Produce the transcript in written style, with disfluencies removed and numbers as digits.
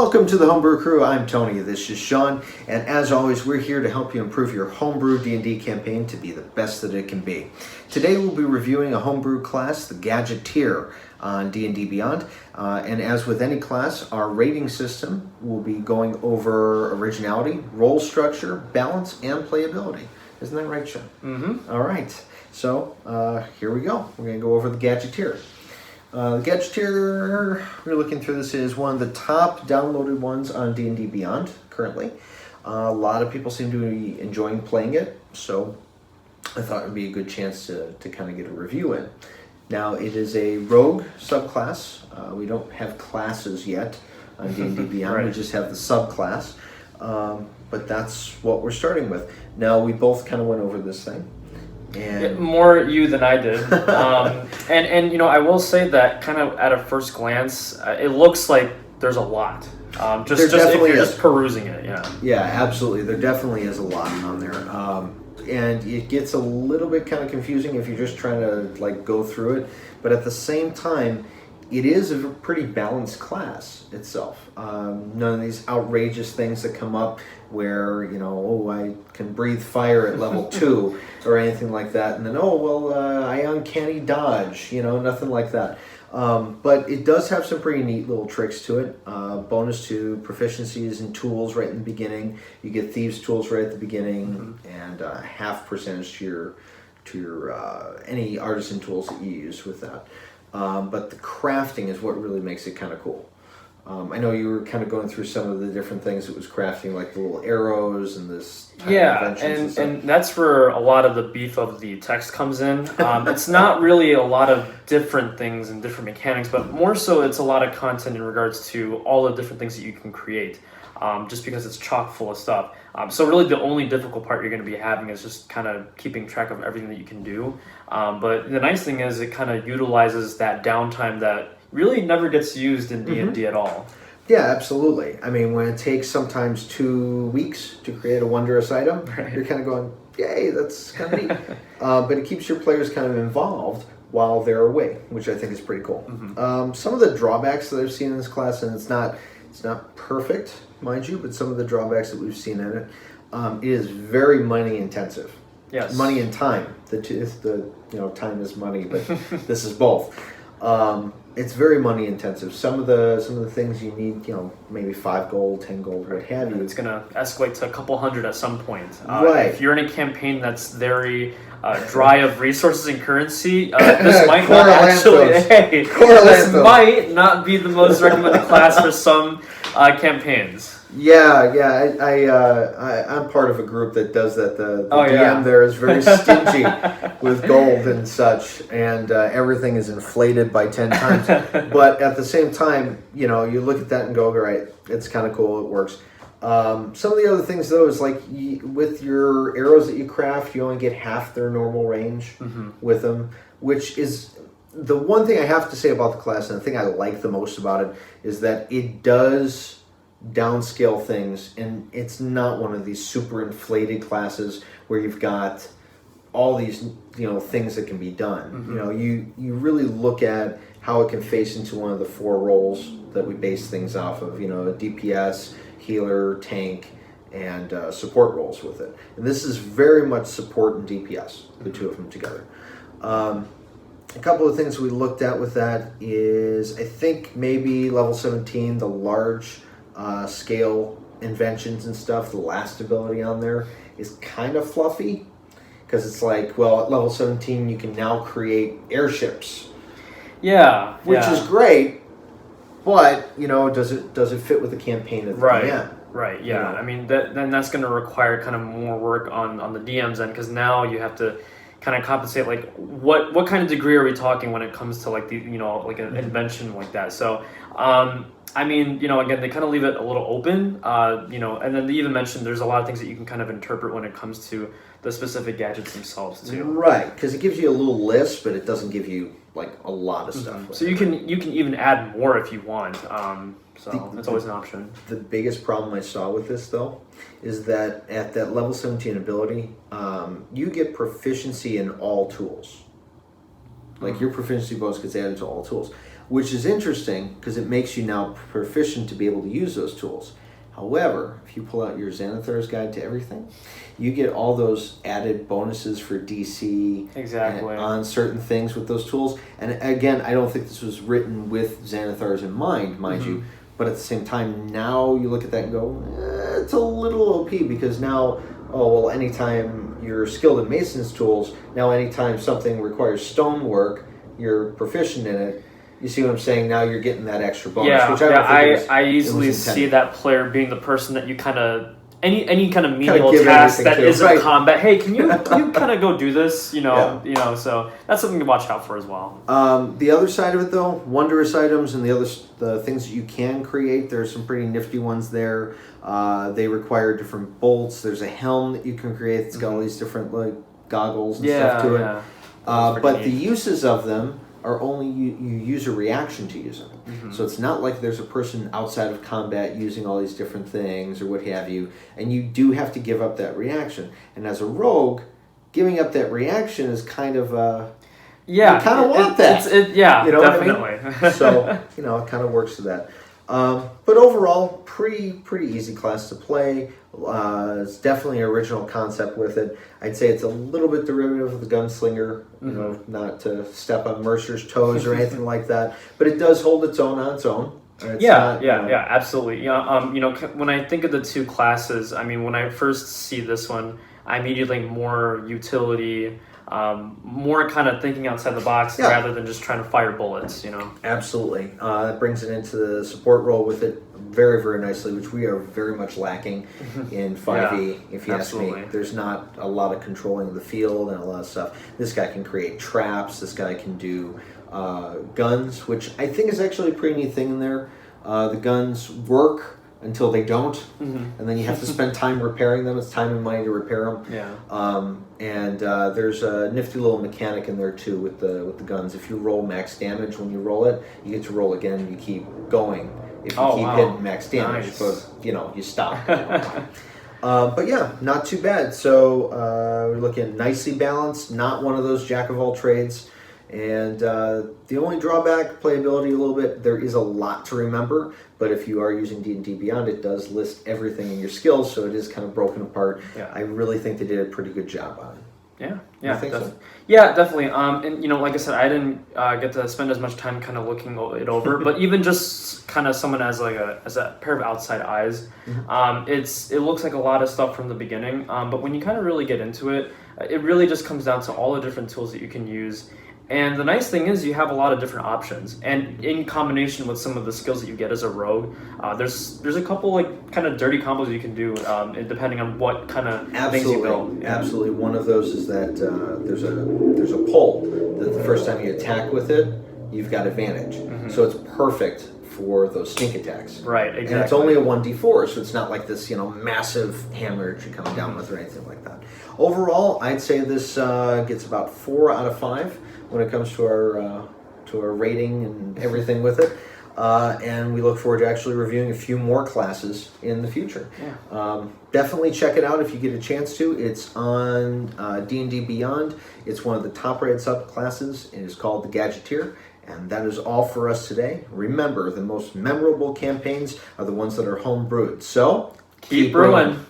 Welcome to the Homebrew Crew. I'm Tony. This is Sean, and as always, we're here to help you improve your homebrew D&D campaign to be the best that it can be. Today, we'll be reviewing a homebrew class, the Gadgeteer, on D&D Beyond. And as with any class, our rating system will be going over originality, role structure, balance, and playability. Isn't that right, Sean? Mm-hmm. All right. So here we go. We're going to go over the Gadgeteer. The Gadgeteer, we're looking through this, is one of the top downloaded ones on D&D Beyond currently. A lot of people seem to be enjoying playing it, so I thought it would be a good chance to kind of get a review in. Now, it is a rogue subclass. We don't have classes yet on D&D Beyond. Right. We just have the subclass. But that's what we're starting with. Now, we both kind of went over this thing. And more you than I did, and you know, I will say that kind of at a first glance, it looks like there's a lot. Just if you're just perusing it, yeah, absolutely. There definitely is a lot on there, and it gets a little bit kind of confusing if you're just trying to like go through it. But at the same time, it is a pretty balanced class itself. None of these outrageous things that come up where, you know, oh, I can breathe fire at level 2 or anything like that. And then, oh, well, I uncanny dodge, you know, nothing like that. But it does have some pretty neat little tricks to it. Bonus to proficiencies and tools right in the beginning. You get thieves tools right at the beginning, and half percentage to your any artisan tools that you use with that. But the crafting is what really makes it kind of cool. I know you were kind of going through some of the different things it was crafting, like the little arrows and this. And that's where a lot of the beef of the text comes in. It's not really a lot of different things and different mechanics, but more so it's a lot of content in regards to all the different things that you can create. Just because it's chock full of stuff. So really the only difficult part you're going to be having is just kind of keeping track of everything that you can do. But the nice thing is it kind of utilizes that downtime that really never gets used in D&D at all. Yeah, absolutely. I mean, when it takes sometimes 2 weeks to create a wondrous item, right, you're kind of going, yay, that's kind of neat. But it keeps your players kind of involved while they're away, which I think is pretty cool. Some of the drawbacks that I've seen in this class, and it's not perfect, mind you, but some of the drawbacks that we've seen in it, it is very money intensive. Yes. Money and time. Time is money, but this is both. It's very money intensive. Some of the things you need, you know, maybe 5 gold, 10 gold, what have you. It's gonna escalate to a couple hundred at some point. Right. If you're in a campaign that's very dry of resources and currency, this might not actually. This might not be the most recommended class for some campaigns. Yeah, I'm part of a group that does that. The DM there is very stingy with gold and such, and everything is inflated by 10 times. But at the same time, you know, you look at that and go, all right, it's kind of cool, it works. Some of the other things, though, is like with your arrows that you craft, you only get half their normal range with them, which is the one thing I have to say about the class, and the thing I like the most about it, is that it does downscale things, and it's not one of these super inflated classes where you've got all these, you know, things that can be done. You know, you really look at how it can face into one of the 4 roles that we base things off of, you know, a DPS, healer, tank, and support roles with it. And this is very much support and DPS, the two of them together. A couple of things we looked at with that is, I think maybe level 17, the large scale inventions and stuff, the last ability on there is kind of fluffy, because it's like, well, at level 17 you can now create airships. Yeah. Which is great, but, you know, does it fit with the campaign at the DM? Right, yeah. You know? I mean, then that's going to require kind of more work on the DM's end, because now you have to kind of compensate, like, what kind of degree are we talking when it comes to, like, the, you know, like an invention like that. So, I mean, you know, again, they kind of leave it a little open, you know, and then they even mentioned there's a lot of things that you can kind of interpret when it comes to the specific gadgets themselves, too. Right, because it gives you a little list, but it doesn't give you, like, a lot of stuff. So you can even add more if you want, so that's always an option. The biggest problem I saw with this, though, is that at that level 17 ability, you get proficiency in all tools. Like, your proficiency bonus gets added to all tools. which is interesting because it makes you now proficient to be able to use those tools. However, if you pull out your Xanathar's Guide to Everything, you get all those added bonuses for DC on certain things with those tools. And again, I don't think this was written with Xanathar's in mind, mind you, but at the same time, now you look at that and go, it's a little OP because now, anytime you're skilled in Mason's tools, now anytime something requires stonework, you're proficient in it. You see what I'm saying? Now you're getting that extra bonus. Which I easily see that player being the person that you kind of any kind of menial task that isn't combat. Hey, can you kind of go do this? You know. So that's something to watch out for as well. The other side of it, though, wondrous items and the things that you can create. There's some pretty nifty ones there. They require different bolts. There's a helm that you can create. It's got all these different goggles and stuff to it. But the uses of them are only you use a reaction to use them. So it's not like there's a person outside of combat using all these different things or what have you, and you do have to give up that reaction. And as a rogue, giving up that reaction is kind of you kind of want that. Definitely. What I mean? So it kind of works to that. But overall, pretty easy class to play. It's definitely an original concept with it. I'd say it's a little bit derivative of the Gunslinger, not to step on Mercer's toes or anything like that, but it does hold its own on its own. Absolutely. When I think of the two classes, I mean, when I first see this one, I immediately think more utility, more kind of thinking outside the box rather than just trying to fire bullets, Absolutely. That brings it into the support role with it very, very nicely, which we are very much lacking in 5e, if you ask me. There's not a lot of controlling of the field and a lot of stuff. This guy can create traps. This guy can do guns, which I think is actually a pretty neat thing in there. The guns work until they don't, and then you have to spend time repairing them. It's time and money to repair them. And there's a nifty little mechanic in there too with the guns. If you roll max damage when you roll it, you get to roll again and you keep going. If you keep hitting max damage, but you stop. But yeah, not too bad. So we're looking nicely balanced, not one of those jack of all trades. And the only drawback, playability a little bit, there is a lot to remember, but if you are using D&D Beyond, it does list everything in your skills, so it is kind of broken apart. I really think they did a pretty good job on it. Yeah, definitely. And like I said, I didn't get to spend as much time kind of looking it over, but even just kind of someone as a pair of outside eyes, it looks like a lot of stuff from the beginning. But when you kind of really get into it, it really just comes down to all the different tools that you can use. And the nice thing is you have a lot of different options, and in combination with some of the skills that you get as a rogue, there's a couple kind of dirty combos you can do depending on what kind of things you build. Absolutely. One of those is that there's a pull that the first time you attack with it, you've got advantage. So it's perfect for those sneak attacks. Right, exactly. And it's only a 1d4, so it's not like this, massive hammer that you're coming down with or anything like that. Overall, I'd say this gets about 4 out of 5 when it comes to our rating and everything with it. And we look forward to actually reviewing a few more classes in the future. Definitely check it out if you get a chance to. It's on D&D Beyond. It's one of the top-rated subclasses. It is called the Gadgeteer. And that is all for us today. Remember, the most memorable campaigns are the ones that are home brewed. So, keep brewing.